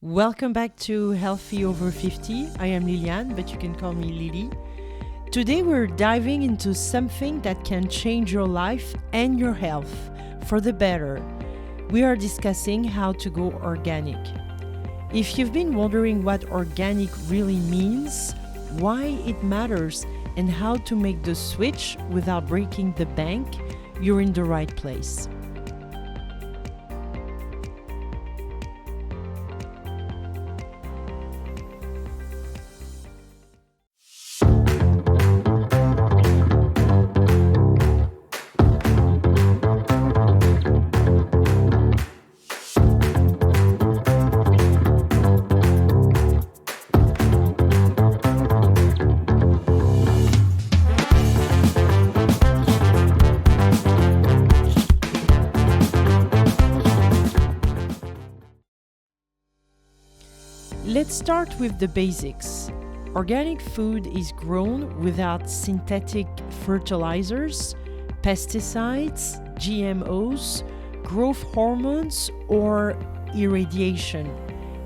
Welcome back to Healthy Over 50. I am Liliane, but you can call me Lily. Today we're diving into something that can change your life and your health for the better. We are discussing how to go organic. If you've been wondering what organic really means, why it matters, and how to make the switch without breaking the bank, you're in the right place. Let's start with the basics. Organic food is grown without synthetic fertilizers, pesticides, GMOs, growth hormones, or irradiation.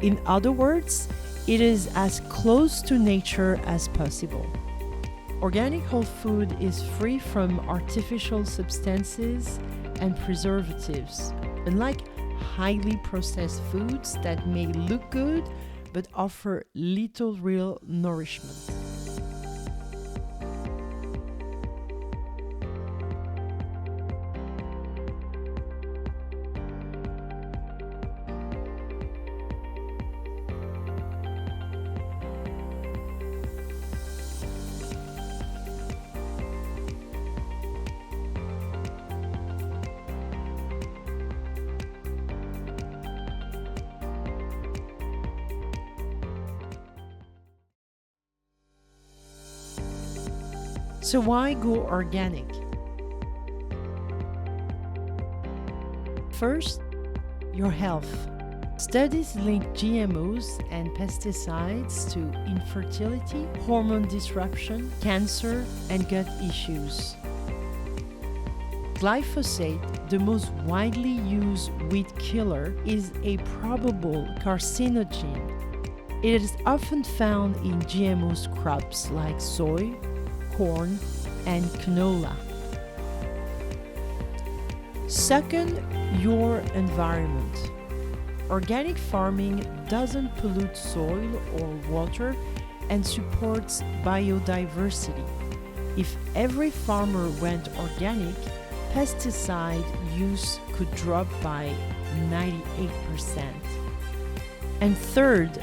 In other words, it is as close to nature as possible. Organic whole food is free from artificial substances and preservatives, unlike highly processed foods that may look good but offer little real nourishment. So why go organic? First, your health. Studies link GMOs and pesticides to infertility, hormone disruption, cancer, and gut issues. Glyphosate, the most widely used weed killer, is a probable carcinogen. It is often found in GMO crops like soy, corn, and canola. Second, your environment. Organic farming doesn't pollute soil or water and supports biodiversity. If every farmer went organic, pesticide use could drop by 98%. And third,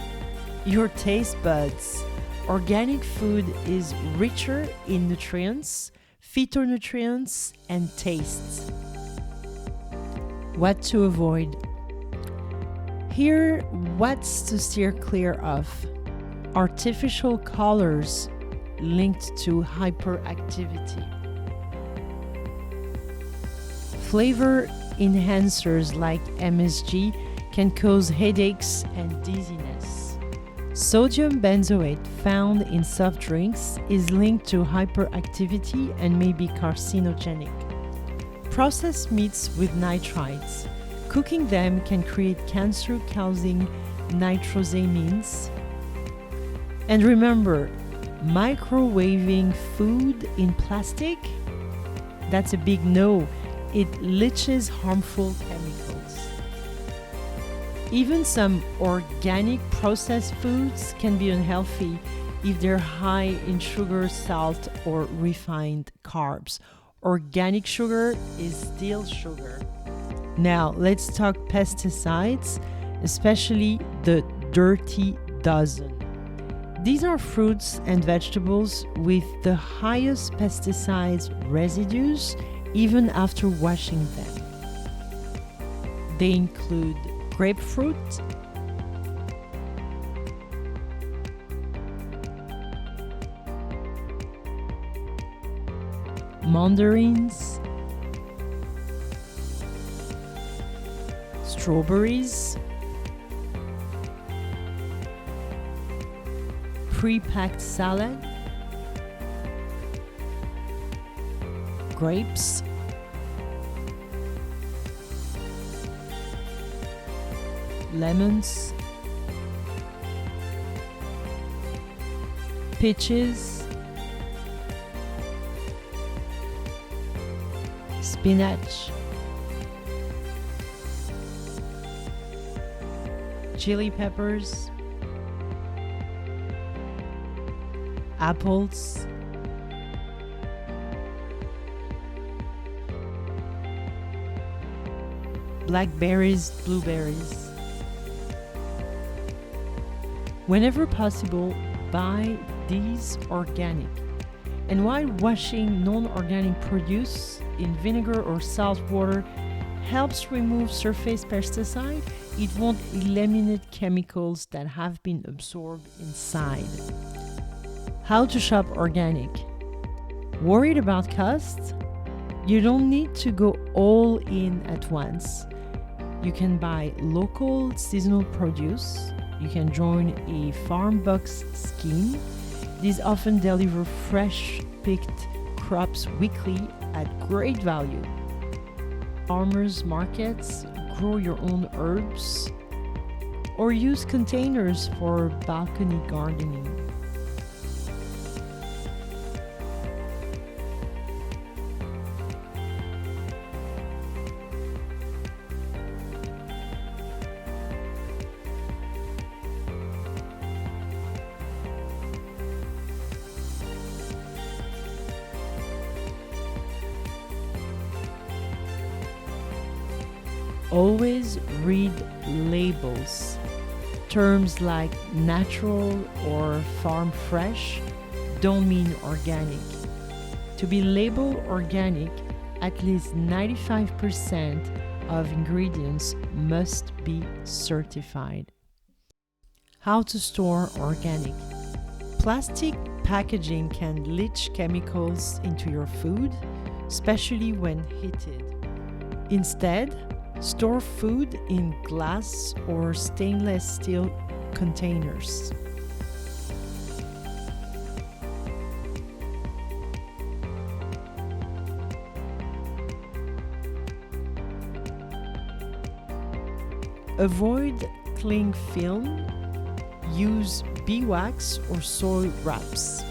your taste buds. Organic food is richer in nutrients, phytonutrients, and tastes. What to avoid? Here, what's to steer clear of? Artificial colors linked to hyperactivity. Flavor enhancers like MSG can cause headaches and dizziness. Sodium benzoate found in soft drinks is linked to hyperactivity and may be carcinogenic. Processed meats with nitrites. Cooking them can create cancer-causing nitrosamines. And remember, microwaving food in plastic? That's a big no. It leaches harmful chemicals. Even some organic processed foods can be unhealthy if they're high in sugar, salt, or refined carbs. Organic sugar is still sugar. Now, let's talk pesticides, especially the dirty dozen. These are fruits and vegetables with the highest pesticides residues even after washing them. They include grapefruit, mandarins, strawberries, pre-packed salad, grapes, lemons, peaches, spinach, chili peppers, apples, blackberries, blueberries. Whenever possible, buy these organic. And while washing non-organic produce in vinegar or salt water helps remove surface pesticide, it won't eliminate chemicals that have been absorbed inside. How to shop organic? Worried about costs? You don't need to go all in at once. You can buy local seasonal produce. You can join a farm box scheme. These often deliver fresh picked crops weekly at great value. Farmers markets, grow your own herbs, or use containers for balcony gardening. Always read labels. Terms like natural or farm fresh don't mean organic. To be labeled organic, at least 95% of ingredients must be certified. How to store organic? Plastic packaging can leach chemicals into your food, especially when heated. Instead, store food in glass or stainless steel containers. Avoid cling film. Use beeswax or soy wraps.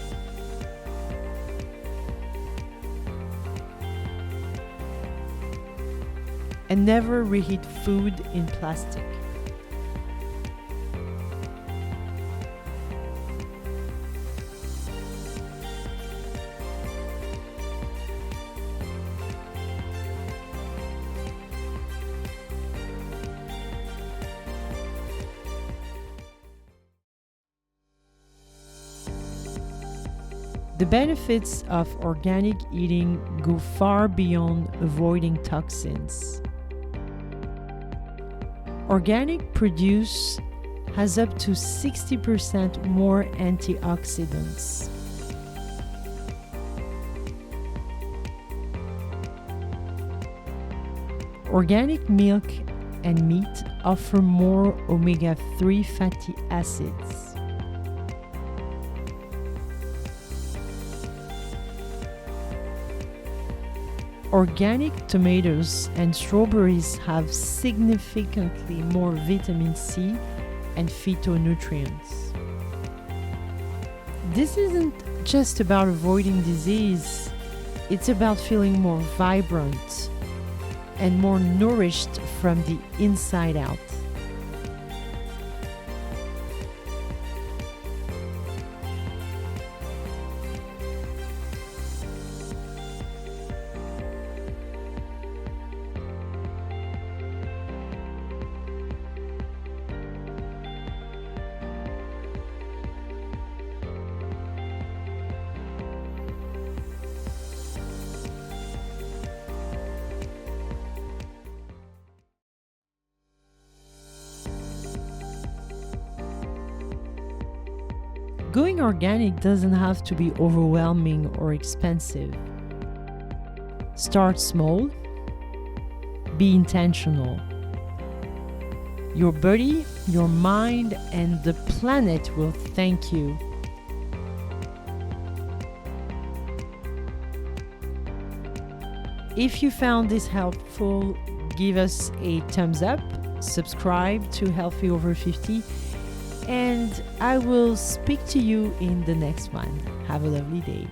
And never reheat food in plastic. The benefits of organic eating go far beyond avoiding toxins. Organic produce has up to 60% more antioxidants. Organic milk and meat offer more omega-3 fatty acids. Organic tomatoes and strawberries have significantly more vitamin C and phytonutrients. This isn't just about avoiding disease, it's about feeling more vibrant and more nourished from the inside out. Going organic doesn't have to be overwhelming or expensive. Start small. Be intentional. Your body, your mind, and the planet will thank you. If you found this helpful, give us a thumbs up, subscribe to Healthy Over 50, and I will speak to you in the next one. Have a lovely day.